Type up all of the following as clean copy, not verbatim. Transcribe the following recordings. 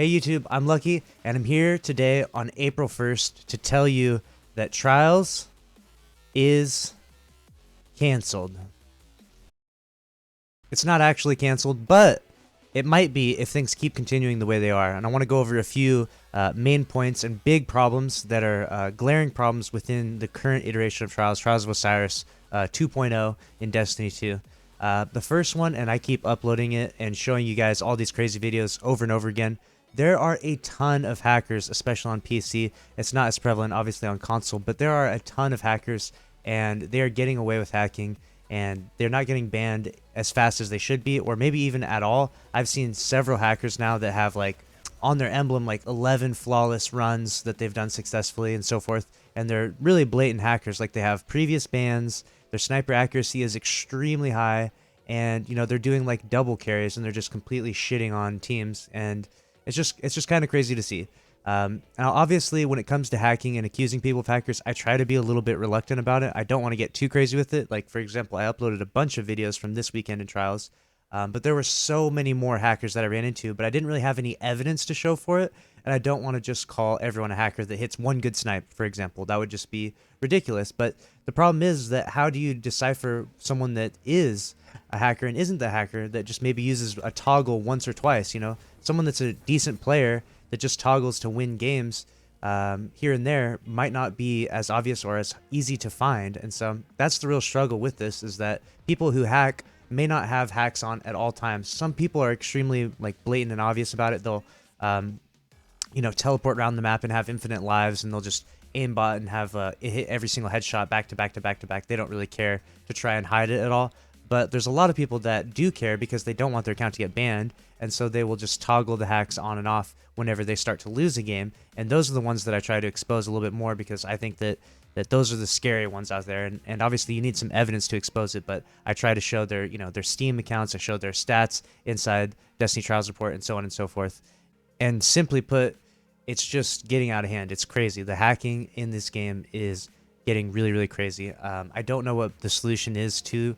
Hey YouTube, I'm Lucky, and I'm here today on April 1st to tell you that Trials is canceled. It's not actually canceled, but it might be if things keep continuing the way they are. And I want to go over a few main points and big problems that are glaring problems within the current iteration of Trials of Osiris 2.0 in Destiny 2. The first one, and I keep uploading it and showing you guys all these crazy videos over and over again. There are a ton of hackers, especially on PC. It's not as prevalent, obviously, on console, but there are a ton of hackers, and they are getting away with hacking, and they're not getting banned as fast as they should be, or maybe even at all. I've seen several hackers now that have, like, on their emblem, like 11 flawless runs that they've done successfully and so forth, and they're really blatant hackers. Like, they have previous bans, their sniper accuracy is extremely high, and, you know, they're doing, like, double carries, and they're just completely shitting on teams, and it's just kind of crazy to see. Now, obviously, when it comes to hacking and accusing people of hackers, I try to be a little bit reluctant about it. I don't want to get too crazy with it. Like, for example, I uploaded a bunch of videos from this weekend in Trials, but there were so many more hackers that I ran into, but I didn't really have any evidence to show for it, and I don't want to just call everyone a hacker that hits one good snipe, for example. That would just be ridiculous. But the problem is that how do you decipher someone that is a hacker and isn't the hacker that just maybe uses a toggle once or twice, you know? Someone that's a decent player that just toggles to win games here and there might not be as obvious or as easy to find. And so that's the real struggle with this, is that people who hack may not have hacks on at all times. Some people are extremely like blatant and obvious about it. They'll you know, teleport around the map and have infinite lives, and they'll just aimbot and have it hit every single headshot back to back to back to back. They don't really care to try and hide it at all. But there's a lot of people that do care because they don't want their account to get banned, and so they will just toggle the hacks on and off whenever they start to lose a game. And those are the ones that I try to expose a little bit more, because I think that those are the scary ones out there. And obviously you need some evidence to expose it, but I try to show their, you know, their Steam accounts, I show their stats inside Destiny Trials Report, and so on and so forth. And simply put, it's just getting out of hand. It's crazy. The hacking in this game is getting really, really crazy. I don't know what the solution is to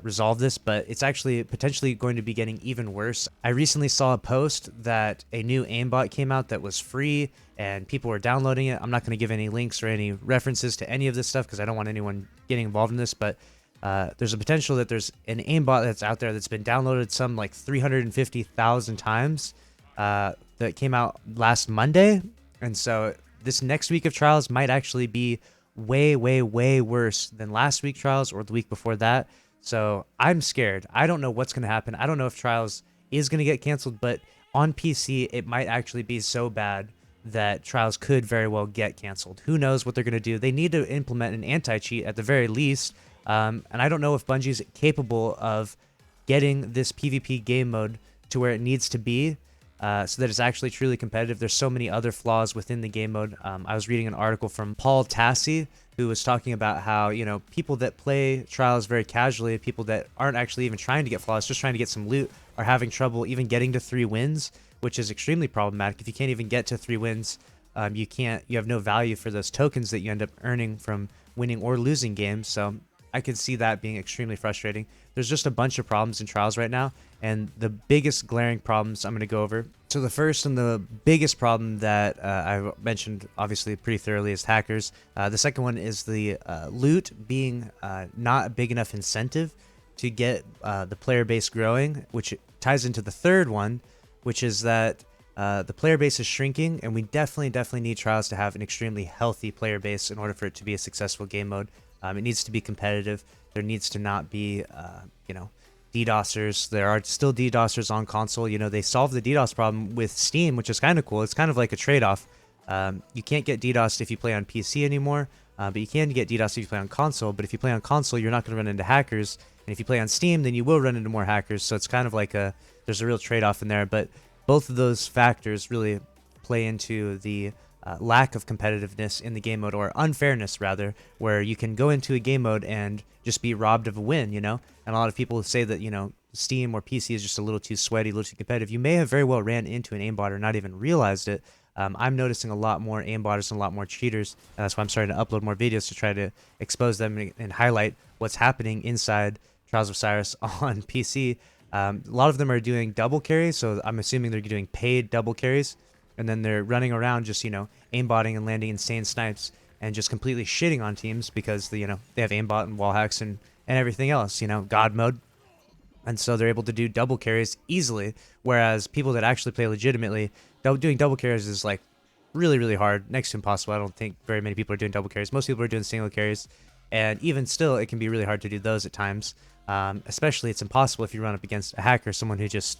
resolve this, but it's actually potentially going to be getting even worse. I recently saw a post that a new Aimbot came out that was free and people were downloading it. I'm not going to give any links or any references to any of this stuff because I don't want anyone getting involved in this, but there's a potential that there's an Aimbot that's out there that's been downloaded some like 350,000 times that came out last Monday. And so this next week of Trials might actually be way, way, way worse than last week Trials or the week before that. So I'm scared. I don't know what's going to happen. I don't know if Trials is going to get canceled, but on PC, it might actually be so bad that Trials could very well get canceled. Who knows what they're going to do? They need to implement an anti-cheat at the very least. And I don't know if Bungie's capable of getting this PvP game mode to where it needs to be, so that it's actually truly competitive. There's so many other flaws within the game mode. I was reading an article from Paul Tassi, who was talking about how, you know, people that play Trials very casually, people that aren't actually even trying to get flawless, just trying to get some loot, are having trouble even getting to 3 wins, which is extremely problematic. If you can't even get to 3 wins, you have no value for those tokens that you end up earning from winning or losing games. So I could see that being extremely frustrating. There's just a bunch of problems in Trials right now, and the biggest glaring problems I'm going to go over. So the first and the biggest problem that I mentioned obviously pretty thoroughly is hackers. The second one is the loot being not a big enough incentive to get the player base growing, which ties into the third one, which is that the player base is shrinking, and we definitely need Trials to have an extremely healthy player base in order for it to be a successful game mode. It needs to be competitive. There needs to not be, you know, DDoSers. There are still DDoSers on console. You know, they solved the DDoS problem with Steam, which is kind of cool. It's kind of like a trade-off. You can't get DDoSed if you play on PC anymore, but you can get DDoSed if you play on console. But if you play on console, you're not going to run into hackers. And if you play on Steam, then you will run into more hackers. So it's kind of like there's a real trade-off in there. But both of those factors really play into the lack of competitiveness in the game mode, or unfairness rather, where you can go into a game mode and just be robbed of a win, you know? And a lot of people say that, you know, Steam or PC is just a little too sweaty, a little too competitive. You may have very well ran into an aimbot or not even realized it. I'm noticing a lot more aimbotters and a lot more cheaters, and that's why I'm starting to upload more videos to try to expose them and highlight what's happening inside Trials of Osiris on PC. A lot of them are doing double carries, so I'm assuming they're doing paid double carries, and then they're running around just aimbotting and landing insane snipes and just completely shitting on teams because they have aimbot and wall hacks and everything else, god mode. And so they're able to do double carries easily, whereas people that actually play legitimately, doing double carries is like really, really hard, next to impossible. I don't think very many people are doing double carries. Most people are doing single carries, and even still, it can be really hard to do those at times. Especially, it's impossible if you run up against a hacker, someone who just,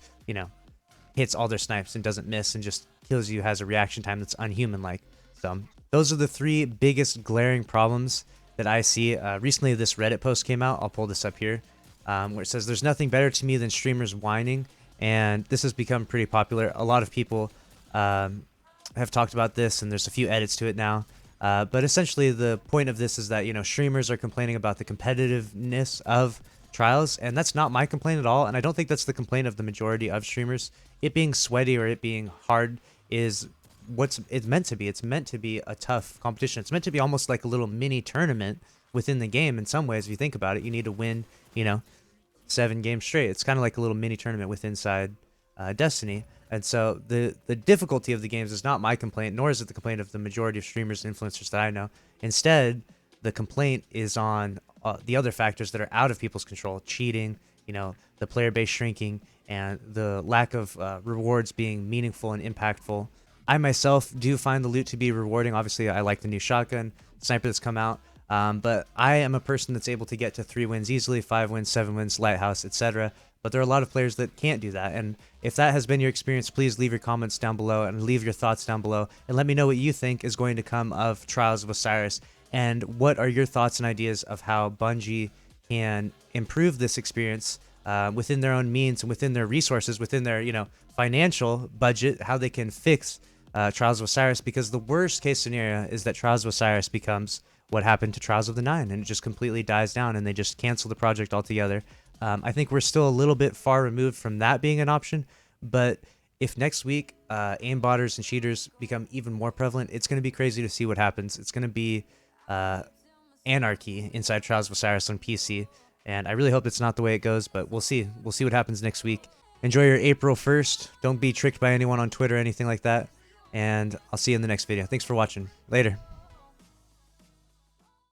hits all their snipes and doesn't miss and just kills you, has a reaction time that's unhuman-like. So those are the three biggest glaring problems that I see. Recently, this Reddit post came out. I'll pull this up here. Where it says, "There's nothing better to me than streamers whining," and this has become pretty popular. A lot of people have talked about this, and there's a few edits to it now. But essentially, the point of this is that streamers are complaining about the competitiveness of trials, and that's not my complaint at all. And I don't think that's the complaint of the majority of streamers. It being sweaty or it being hard is what's it's meant to be. It's meant to be a tough competition. It's meant to be almost like a little mini tournament within the game. In some ways, if you think about it, you need to win 7 games straight. It's kind of like a little mini tournament with inside Destiny. And so the difficulty of the games is not my complaint, nor is it the complaint of the majority of streamers and influencers that I know. Instead, the complaint is on the other factors that are out of people's control: cheating, the player base shrinking, and the lack of rewards being meaningful and impactful. I myself do find the loot to be rewarding. Obviously, I like the new shotgun sniper that's come out. But I am a person that's able to get to 3 wins easily, 5 wins, 7 wins, Lighthouse, etc. But there are a lot of players that can't do that. And if that has been your experience, please leave your comments down below and leave your thoughts down below. And let me know what you think is going to come of Trials of Osiris. And what are your thoughts and ideas of how Bungie can improve this experience within their own means and within their resources, within their financial budget, how they can fix Trials of Osiris. Because the worst case scenario is that Trials of Osiris becomes what happened to Trials of the Nine, and it just completely dies down and they just cancel the project altogether. I think we're still a little bit far removed from that being an option, but if next week aimbotters and cheaters become even more prevalent, it's going to be crazy to see what happens. It's going to be anarchy inside Trials of Osiris on PC, and I really hope it's not the way it goes, but we'll see. We'll see what happens next week. Enjoy your April 1st. Don't be tricked by anyone on Twitter or anything like that, and I'll see you in the next video. Thanks for watching. Later.